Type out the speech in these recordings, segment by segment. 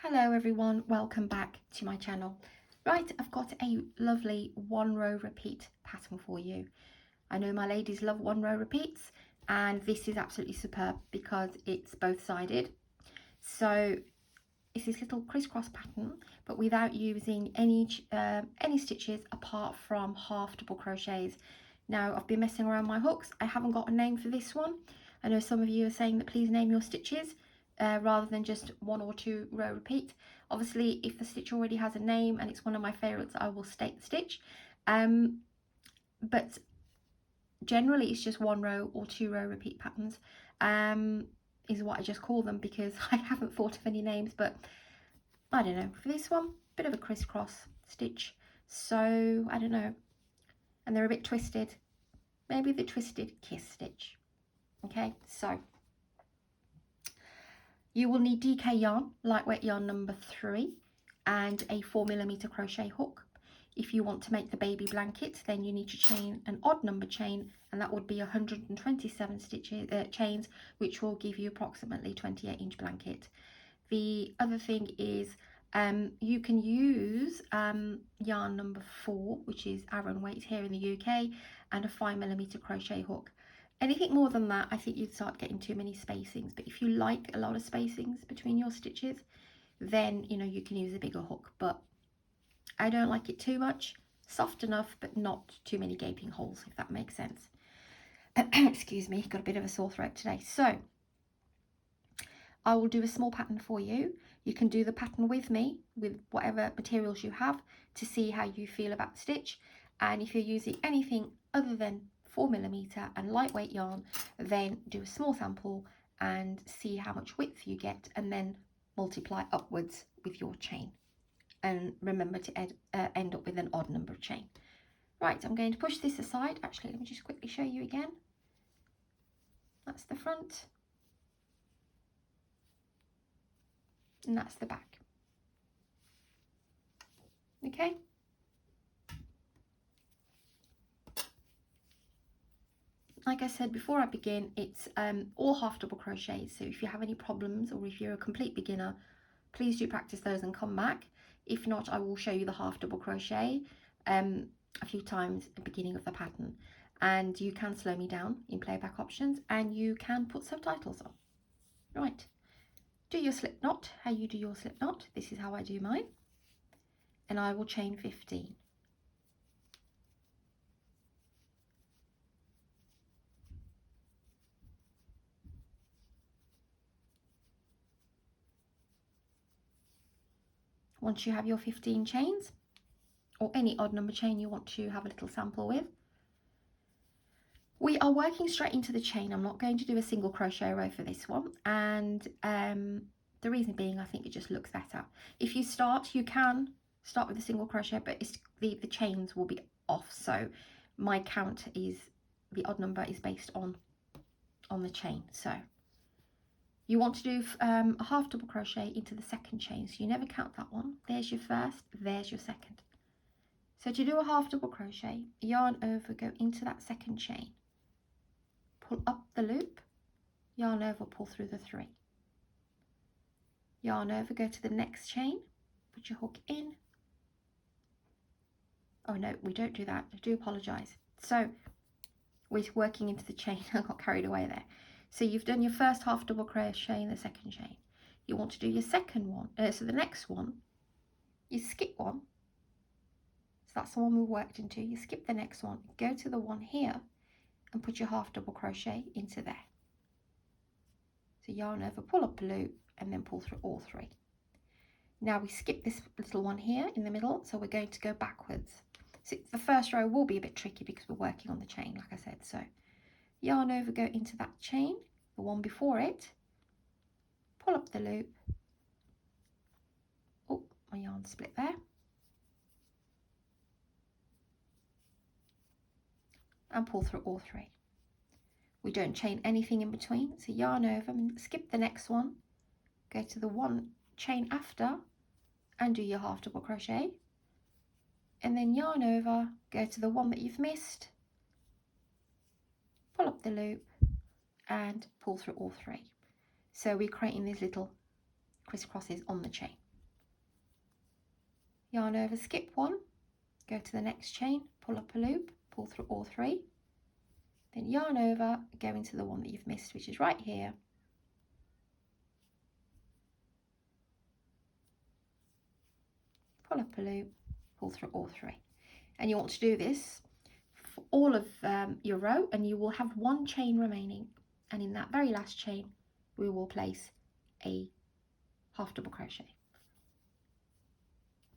Hello everyone, welcome back to my channel. Right, I've got a lovely one row repeat pattern for you. I know my ladies love one row repeats, and this is absolutely superb because it's both sided. So it's this little crisscross pattern, but without using any stitches apart from half double crochets. Now I've been messing around my hooks. I haven't got a name for this one. I know some of you are saying that please name your stitches rather than just one or two row repeat. Obviously, if the stitch already has a name and it's one of my favorites, I will state the stitch. But generally it's just one row or two row repeat patterns is what I just call them, because I haven't thought of any names. But I don't know, for this one, bit of a crisscross stitch, so I don't know, and they're a bit twisted, maybe the twisted kiss stitch. Okay, so you will need DK yarn, lightweight yarn number 3, and a 4mm crochet hook. If you want to make the baby blanket, then you need to chain an odd number chain, and that would be 127 stitches chains, which will give you approximately 28-inch blanket. The other thing is you can use yarn number 4, which is Aran weight here in the UK, and a 5mm crochet hook. Anything more than that, I think you'd start getting too many spacings. But if you like a lot of spacings between your stitches, then you know you can use a bigger hook. But I don't like it too much. Soft enough, but not too many gaping holes, if that makes sense. Excuse me, got a bit of a sore throat today. So I will do a small pattern for you. You can do the pattern with me with whatever materials you have to see how you feel about the stitch. And if you're using anything other than 4mm and lightweight yarn, then do a small sample and see how much width you get, and then multiply upwards with your chain. And remember to end up with an odd number of chain. Right, I'm going to push this aside. Actually, let me just quickly show you again. That's the front. And that's the back. Okay. Like I said before I begin, it's all half double crochets. So if you have any problems, or if you're a complete beginner, please do practice those and come back. If not, I will show you the half double crochet a few times at the beginning of the pattern. And you can slow me down in playback options, and you can put subtitles on. Right. Do your slip knot, how you do your slip knot. This is how I do mine. And I will chain 15. Once you have your 15 chains, or any odd number chain you want to have a little sample with, we are working straight into the chain. I'm not going to do a single crochet row for this one, and the reason being, I think it just looks better. If you start, you can start with a single crochet, but the chains will be off, so my count is, the odd number is based on the chain. So you want to do a half double crochet into the second chain, so you never count that one. There's your first, there's your second. So to do a half double crochet, yarn over, go into that second chain, pull up the loop, yarn over, pull through the 3, yarn over, go to the next chain, put your hook in. Oh no, we don't do that, I do apologize. So we're working into the chain. I got carried away there. So you've done your first half double crochet in the second chain. You want to do your second one, so the next one, you skip one. So that's the one we worked into. You skip the next one, go to the one here, and put your half double crochet into there. So yarn over, pull up a loop, and then pull through all 3. Now we skip this little one here in the middle, so we're going to go backwards. So the first row will be a bit tricky because we're working on the chain, like I said. So yarn over, go into that chain, the one before it, pull up the loop. Oh, my yarn split there. And pull through all 3. We don't chain anything in between, so yarn over and skip the next one, go to the one chain after and do your half double crochet, and then yarn over, go to the one that you've missed, pull up the loop and pull through all 3. So we're creating these little crisscrosses on the chain. yarn over, skip one, go to the next chain, pull up a loop, pull through all three, then yarn over, go into the one that you've missed, which is right here, pull up a loop, pull through all three. And you want to do this for all of your row, and you will have one chain remaining, and in that very last chain we will place a half double crochet.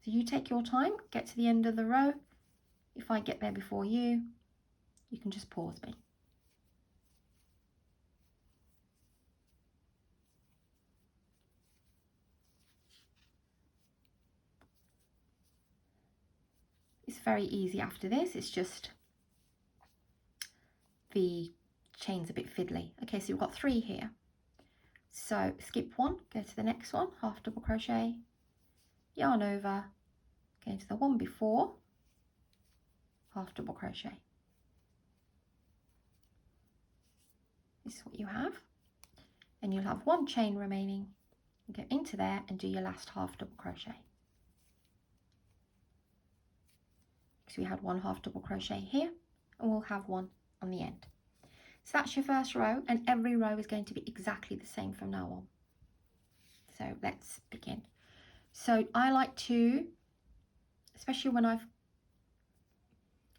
So you take your time, get to the end of the row. If I get there before you, you can just pause me. It's very easy after this, it's just the chain's a bit fiddly. Okay, so we've got 3 here. So skip one, go to the next one, half double crochet, yarn over, go into the one before, half double crochet. This is what you have. And you'll have one chain remaining. Go into there and do your last half double crochet. So we had one half double crochet here, and we'll have one on the end. So that's your first row, and every row is going to be exactly the same from now on. So let's begin. So I like to, especially when I've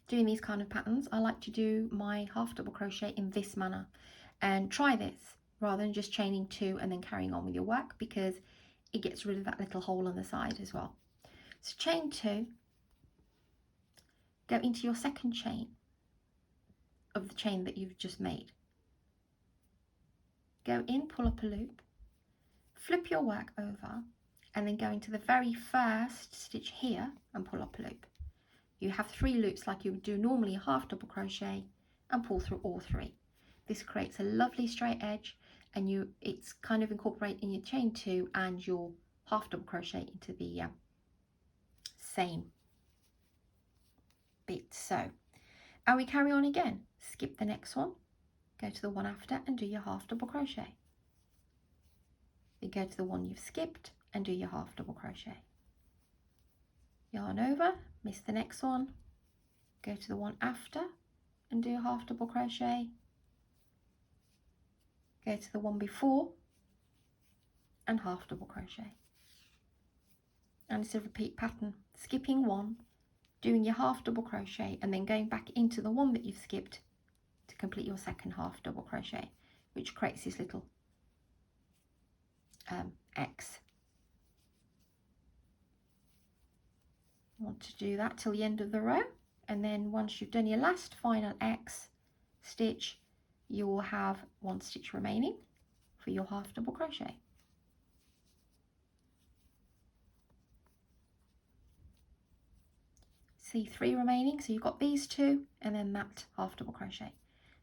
doing these kind of patterns, I like to do my half double crochet in this manner, and try this rather than just chaining 2 and then carrying on with your work, because it gets rid of that little hole on the side as well. So chain 2, go into your second chain of the chain that you've just made. Go in, pull up a loop, flip your work over, and then go into the very first stitch here and pull up a loop. You have 3 loops like you would do normally a half double crochet, and pull through all 3. This creates a lovely straight edge, and it's kind of incorporating your chain 2 and your half double crochet into the same bit. So, and we carry on again. Skip the next one, go to the one after and do your half double crochet. Then go to the one you've skipped and do your half double crochet. Yarn over, miss the next one, go to the one after and do a half double crochet. Go to the one before and half double crochet. And it's a repeat pattern, skipping one, doing your half double crochet, and then going back into the one that you've skipped to complete your second half double crochet, which creates this little X. You want to do that till the end of the row, and then once you've done your last final X stitch, you will have 1 stitch remaining for your half double crochet. See 3 remaining, so you've got these 2 and then that half double crochet.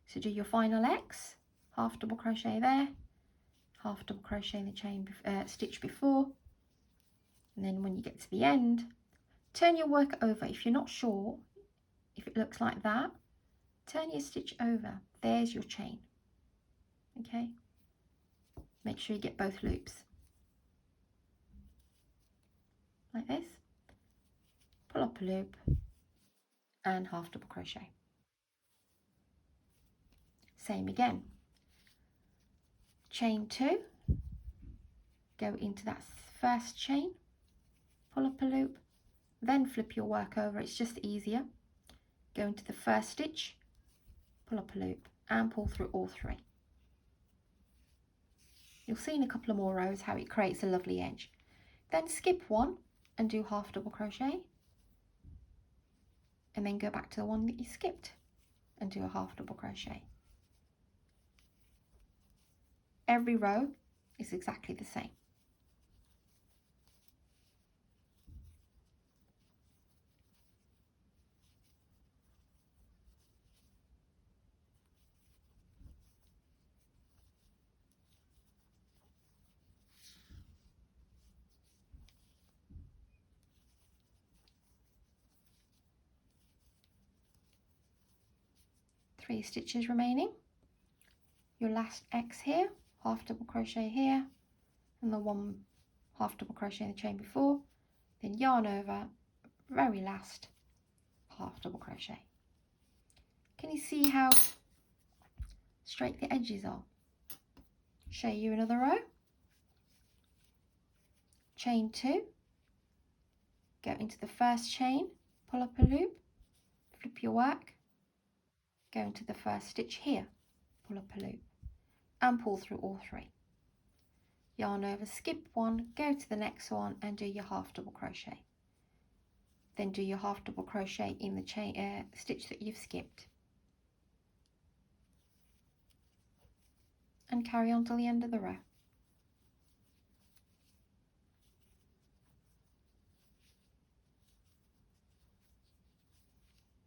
So do your final X, half double crochet there, half double crochet in the chain stitch before, and then when you get to the end, turn your work over. If you're not sure if it looks like that, turn your stitch over. There's your chain. Okay, make sure you get both loops like this, pull up a loop and half double crochet. Same again, chain 2, go into that first chain, pull up a loop, then flip your work over. It's just easier. Go into the first stitch, pull up a loop and pull through all 3. You'll see in a couple of more rows how it creates a lovely edge. Then skip one and do half double crochet, and then go back to the one that you skipped and do a half double crochet. Every row is exactly the same. Three stitches remaining. Your last X here, half double crochet here, and the one half double crochet in the chain before, then yarn over, very last half double crochet. Can you see how straight the edges are? Show you another row. Chain 2, go into the first chain, pull up a loop, flip your work, go into the first stitch here, pull up a loop, and pull through all 3. Yarn over, skip 1, go to the next one and do your half double crochet. Then do your half double crochet in the chain stitch that you've skipped. And carry on till the end of the row.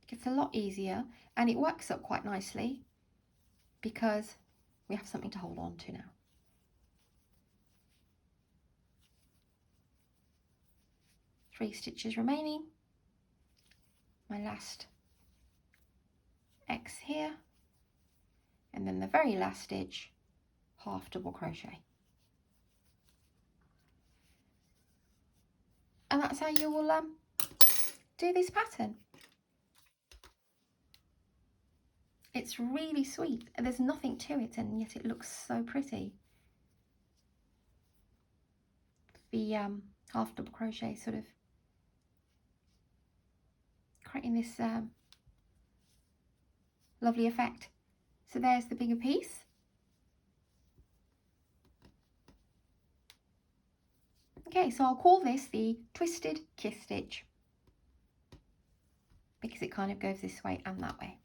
It gets a lot easier and it works up quite nicely because we have something to hold on to now. Three stitches remaining. My last X here, and then the very last stitch, half double crochet. And that's how you will do this pattern. It's really sweet and there's nothing to it, and yet it looks so pretty. The half double crochet sort of creating this lovely effect. So there's the bigger piece. Okay, so I'll call this the twisted kiss stitch because it kind of goes this way and that way.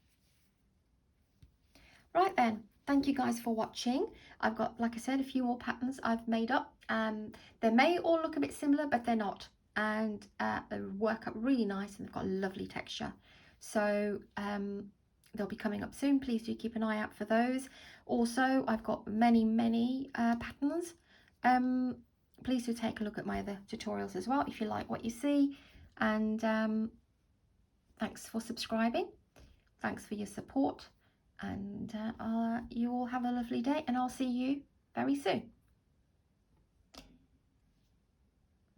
Right then, thank you guys for watching. I've got, like I said, a few more patterns I've made up. They may all look a bit similar, but they're not. And they work up really nice and they've got a lovely texture. So they'll be coming up soon. Please do keep an eye out for those. Also, I've got many patterns. Please do take a look at my other tutorials as well if you like what you see. And thanks for subscribing. Thanks for your support. And you all have a lovely day, and I'll see you very soon.